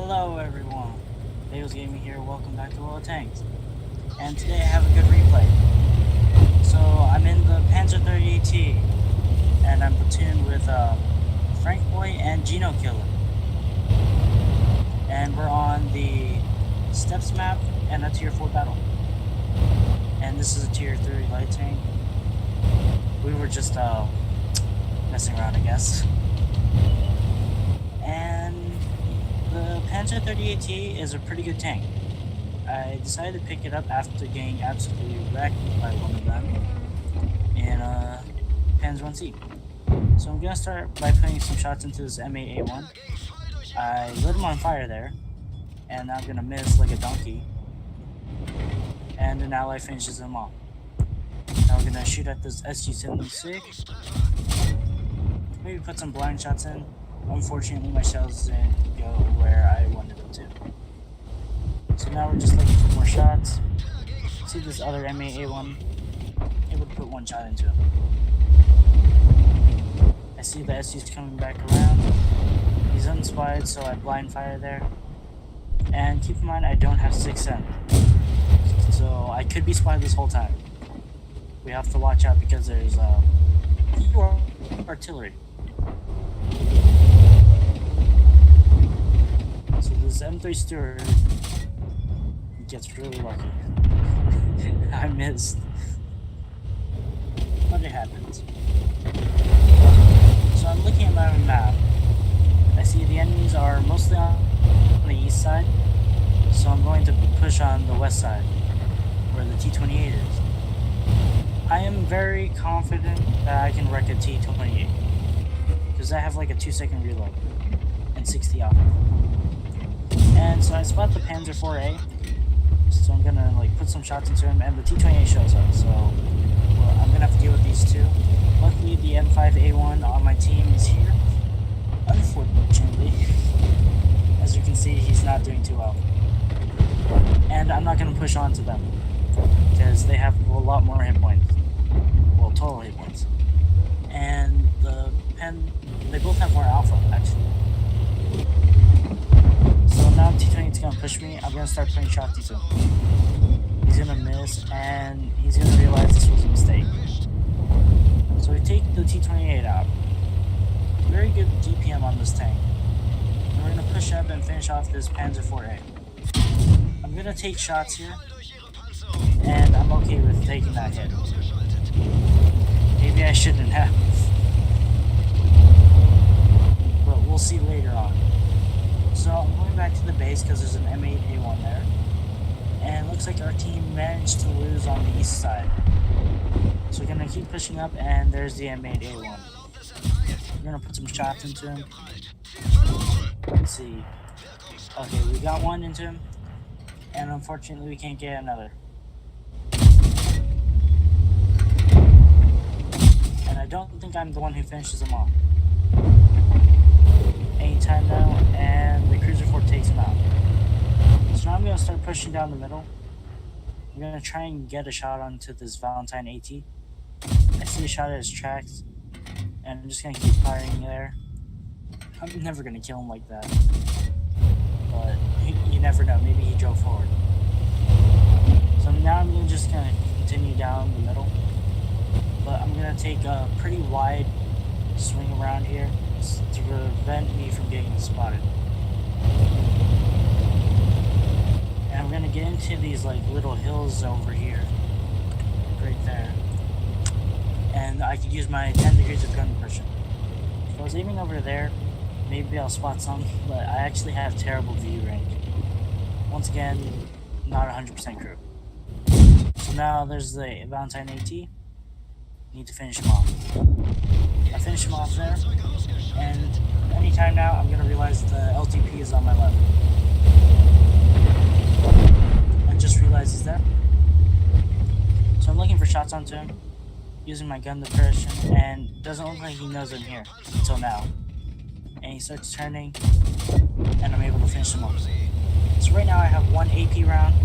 Hello everyone, BagelsGaming here, welcome back to W.oT. And today I have a good replay. So I'm in the Panzer 38T, and I'm platooned with Frank Boy and Gino Killer. And we're on the Steps map and a tier 4 battle. And this is a tier 3 light tank. We were just messing around, I guess. And the Panzer 38T is a pretty good tank. I decided to pick it up after getting absolutely wrecked by one of them in Panzer Wn8. So I'm gonna start by putting some shots into this M8A1. I lit him on fire there, and I'm gonna miss like a donkey. And an ally finishes him off. Now we're gonna shoot at this SG-76. Maybe put some blind shots in. Unfortunately, my shells didn't go where I wanted them to. So now we're just looking for more shots. See this other M8A1? Able to put one shot into him. I see the SU's coming back around. He's unspied, so I blind fire there. And keep in mind, I don't have 6th sense. So I could be spied this whole time. We have to watch out because there's artillery. So this M3 Stewart gets really lucky. I missed. But it happens. So I'm looking at my map. I see the enemies are mostly on the east side. So I'm going to push on the west side, where the T-28 is. I am very confident that I can wreck a T-28. Because I have like a 2-second reload and 60 alpha. And so I spot the Panzer 4A. So I'm gonna like put some shots into him, and the T-28 shows up. So I'm gonna have to deal with these two. Luckily, the M5A1 on my team is here. Unfortunately, as you can see, he's not doing too well. And I'm not gonna push on to them because they have a lot more hit points. Well, total hit points. And they both have more alpha, actually. So now T-28 is gonna push me. I'm gonna start putting shots into him. He's gonna miss, and he's gonna realize this was a mistake. So we take the T-28 out. Very good DPM on this tank. And we're gonna push up and finish off this Panzer 4A. I'm gonna take shots here, and I'm okay with taking that hit. Maybe I shouldn't have, but we'll see later on. So I'm going back to the base because there's an M8A1 there, and it looks like our team managed to lose on the east side. So we're gonna keep pushing up, and there's the M8A1. We're gonna put some shots into him. Let's see. Okay, we got one into him, and unfortunately we can't get another. And I don't think I'm the one who finishes him off. Anytime now, and the Cruiser 4 takes him out. So now I'm gonna start pushing down the middle. I'm gonna try and get a shot onto this Valentine AT. I see a shot at his tracks, and I'm just gonna keep firing there. I'm never gonna kill him like that, but you never know. Maybe he drove forward. So now I'm just gonna continue down the middle, but I'm gonna take a pretty wide swing around here to prevent me from getting spotted. And I'm gonna get into these like little hills over here, right there. And I could use my 10 degrees of gun pressure. If I was aiming over there, maybe I'll spot some, but I actually have terrible view range. Once again, not 100% crew. So now there's the Valentine AT. Need to finish him off. I finish him off there, and anytime now I'm gonna realize the LTP is on my left. And just realize he's there. So I'm looking for shots onto him, using my gun depression, and it doesn't look like he knows I'm here until now. And he starts turning, and I'm able to finish him off. So right now I have 1 AP round,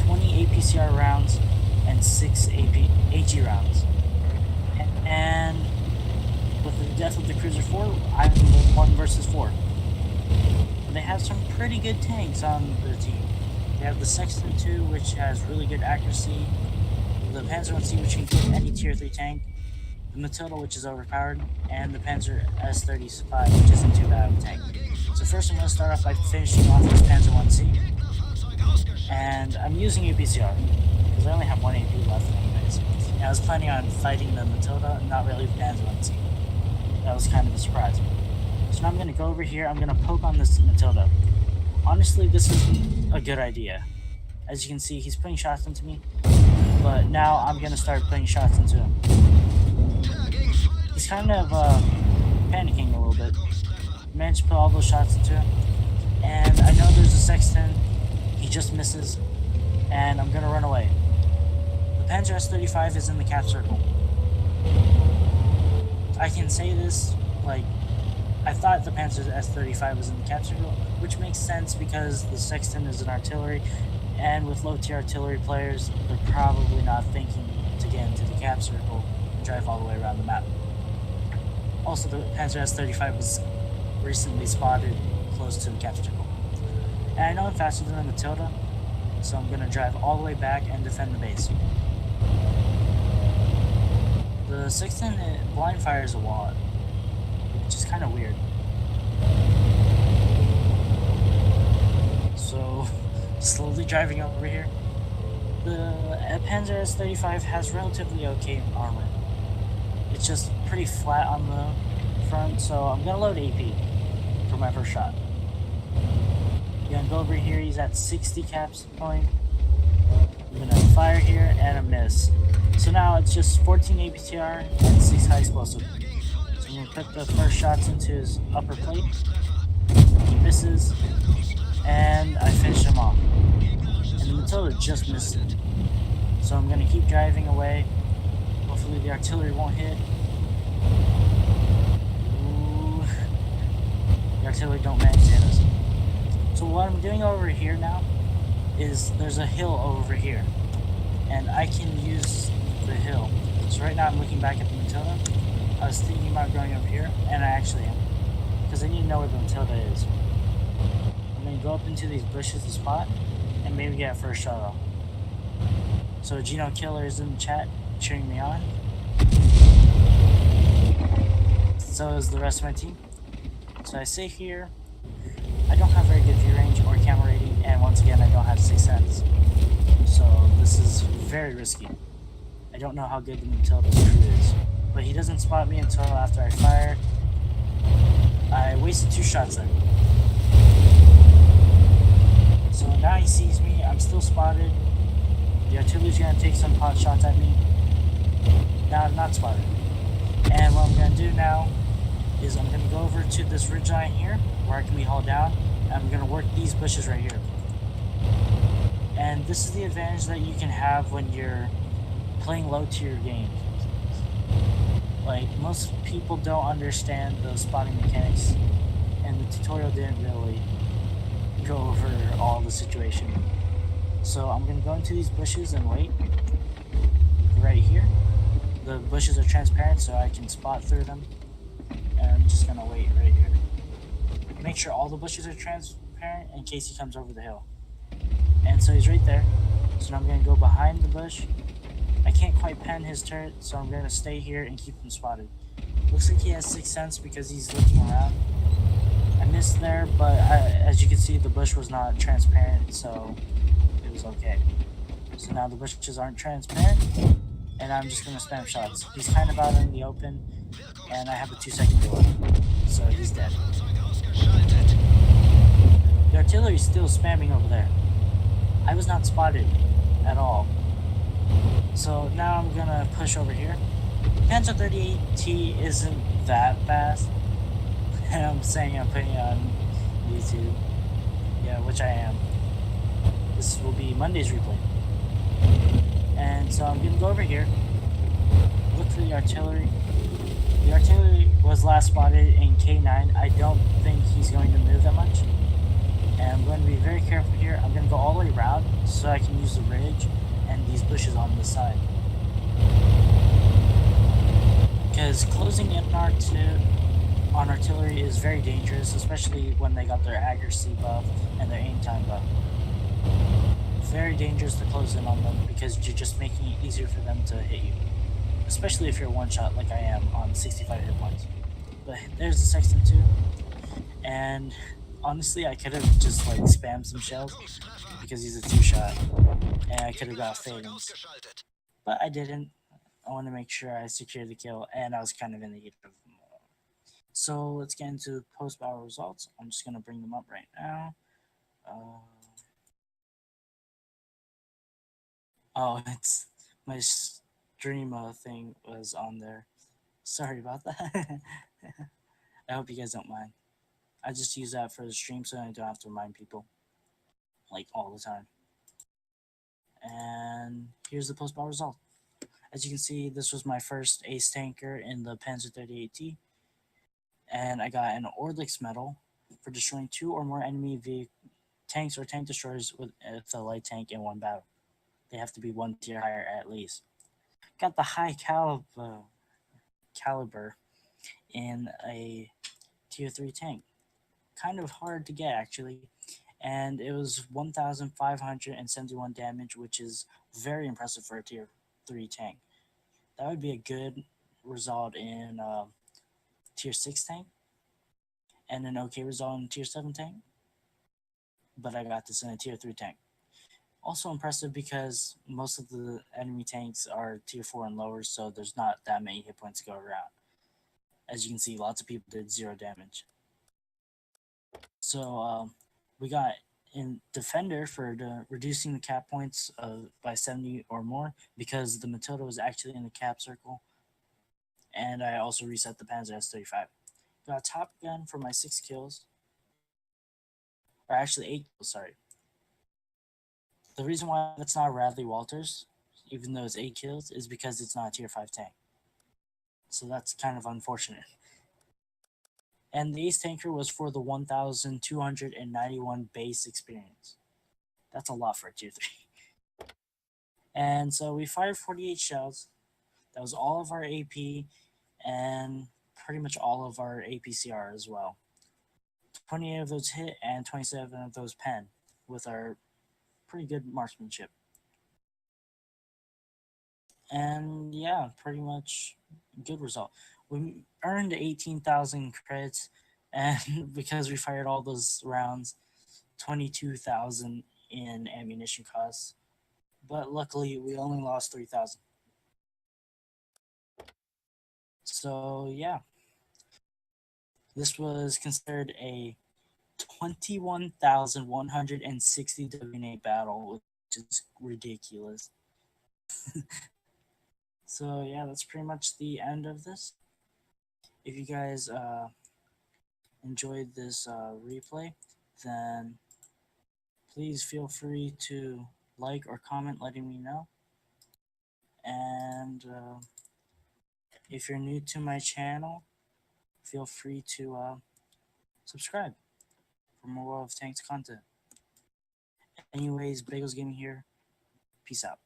20 APCR rounds, and 6 HE rounds. And with the death of the Cruiser 4, I'm 1 versus 4. They have some pretty good tanks on the team. They have the Sexton 2, which has really good accuracy, the Panzer Wn8, which can get any tier 3 tank, the Matilda, which is overpowered, and the Panzer S35, which isn't too bad of a tank. So first I'm going to start off by finishing off this Panzer Wn8, and I'm using APCR, because I only have 1 AP left anyways. And I was planning on fighting the Matilda, not really the Panzer Wn8. That was kind of a surprise. So now I'm going to go over here, I'm going to poke on this Matilda. Honestly, this isn't a good idea. As you can see, he's putting shots into me, but now I'm going to start putting shots into him. He's kind of panicking a little bit. Managed to put all those shots into him, and I know there's a Sexton. He just misses, and I'm going to run away. The Panzer S35 is in the cap circle. I can say this, like, I thought the Panzer S35 was in the cap circle, which makes sense because the Sexton is an artillery, and with low tier artillery players, they're probably not thinking to get into the cap circle and drive all the way around the map. Also, the Panzer S35 was recently spotted close to the cap circle. And I know I'm faster than the Matilda, so I'm going to drive all the way back and defend the base. The Sexton blind fires a lot, which is kind of weird. So, slowly driving over here. The Panzer S35 has relatively okay armor. It's just pretty flat on the front, so I'm going to load AP for my first shot. I'm going to go over here, he's at 60 caps point. I'm going to fire here and a miss. So now it's just 14 APTR and 6 high explosive. So I'm going to put the first shots into his upper plate. He misses, and I finish him off. And the Matilda just missed it. So I'm going to keep driving away. Hopefully the artillery won't hit. Ooh. The artillery don't manage to hit us. So what I'm doing over here now is there's a hill over here. And I can use the hill. So right now I'm looking back at the Matilda. I was thinking about going over here, and I actually am. Because I need to know where the Matilda is. I'm going to go up into these bushes to spot, and maybe get a first shot off. So Gino Killer is in the chat, cheering me on. So is the rest of my team. So I sit here. I don't have very good view range or camera rating, and once again I don't have 6th sense. So this is very risky. I don't know how good the Matilda's crew is. But he doesn't spot me until after I fire. I wasted 2 shots there. So now he sees me, I'm still spotted. The artillery's gonna take some pot shots at me. Now I'm not spotted. And what I'm gonna do now is I'm gonna go over to this ridgeline here where I can be hauled down. And I'm gonna work these bushes right here. And this is the advantage that you can have when you're playing low tier games. Like, most people don't understand those spotting mechanics, and the tutorial didn't really go over all the situation. So I'm gonna go into these bushes and wait right here. The bushes are transparent, so I can spot through them. And I'm just gonna wait right here. Make sure all the bushes are transparent in case he comes over the hill. And so he's right there. So now I'm gonna go behind the bush. I can't quite pen his turret, so I'm gonna stay here and keep him spotted. Looks like he has 6th sense because he's looking around. I missed there, but as you can see, the bush was not transparent, so it was okay. So now the bushes aren't transparent, and I'm just gonna spam shots. He's kind of out in the open, and I have a 2-second delay, so he's dead. The artillery is still spamming over there. I was not spotted at all. So now I'm gonna push over here. Panzer 38T isn't that fast. And I'm saying I'm putting it on YouTube. Yeah, which I am. This will be Monday's replay. And so I'm gonna go over here. Look for the artillery. The artillery was last spotted in K9. I don't think he's going to move that much. And I'm going to be very careful here. I'm gonna go all the way around so I can use the ridge and these bushes on the side. Because closing in R2 on artillery is very dangerous, especially when they got their accuracy buff and their aim time buff. Very dangerous to close in on them because you're just making it easier for them to hit you, especially if you're one shot like I am on 65 hit points. But there's the Sexton too, and honestly, I could have just like spammed some shells because he's a two shot, and I could have got fadings, but I didn't. I want to make sure I secured the kill, and I was kind of in the heat of the moment. So let's get into post battle results. I'm just gonna bring them up right now. Uh, oh, it's my stream thing was on there. Sorry about that. I hope you guys don't mind. I just use that for the stream so I don't have to remind people like all the time. And here's the post battle result. As you can see, this was my first ace tanker in the Panzer 38T, and I got an Orlix medal for destroying 2 or more enemy tanks or tank destroyers with a light tank in one battle. They have to be 1 tier higher at least. Got the high caliber in a tier 3 tank. Kind of hard to get actually, and it was 1,571 damage, which is very impressive for a tier 3 tank. That would be a good result in tier 6 tank, and an okay result in tier 7 tank, but I got this in a tier 3 tank. Also impressive because most of the enemy tanks are tier 4 and lower, so there's not that many hit points to go around. As you can see, lots of people did 0 damage. So we got in defender for reducing the cap points by 70 or more because the Matilda was actually in the cap circle, and I also reset the Panzer S35. Got Top Gun for my 6 kills, or actually 8 kills, sorry. The reason why that's not Radley Walters, even though it's 8 kills, is because it's not a tier 5 tank. So that's kind of unfortunate. And the ace tanker was for the 1,291 base experience. That's a lot for a tier 3. And so we fired 48 shells. That was all of our AP and pretty much all of our APCR as well. 28 of those hit and 27 of those pen with our pretty good marksmanship. And yeah, pretty much good result. We earned 18,000 credits, and because we fired all those rounds, 22,000 in ammunition costs. But luckily, we only lost 3,000. So yeah, this was considered a 21,160 W.oT battle, which is ridiculous. So yeah, that's pretty much the end of this. If you guys enjoyed this replay, then please feel free to like or comment letting me know. And if you're new to my channel, feel free to subscribe for more World of Tanks content. Anyways, Bagels Gaming here. Peace out.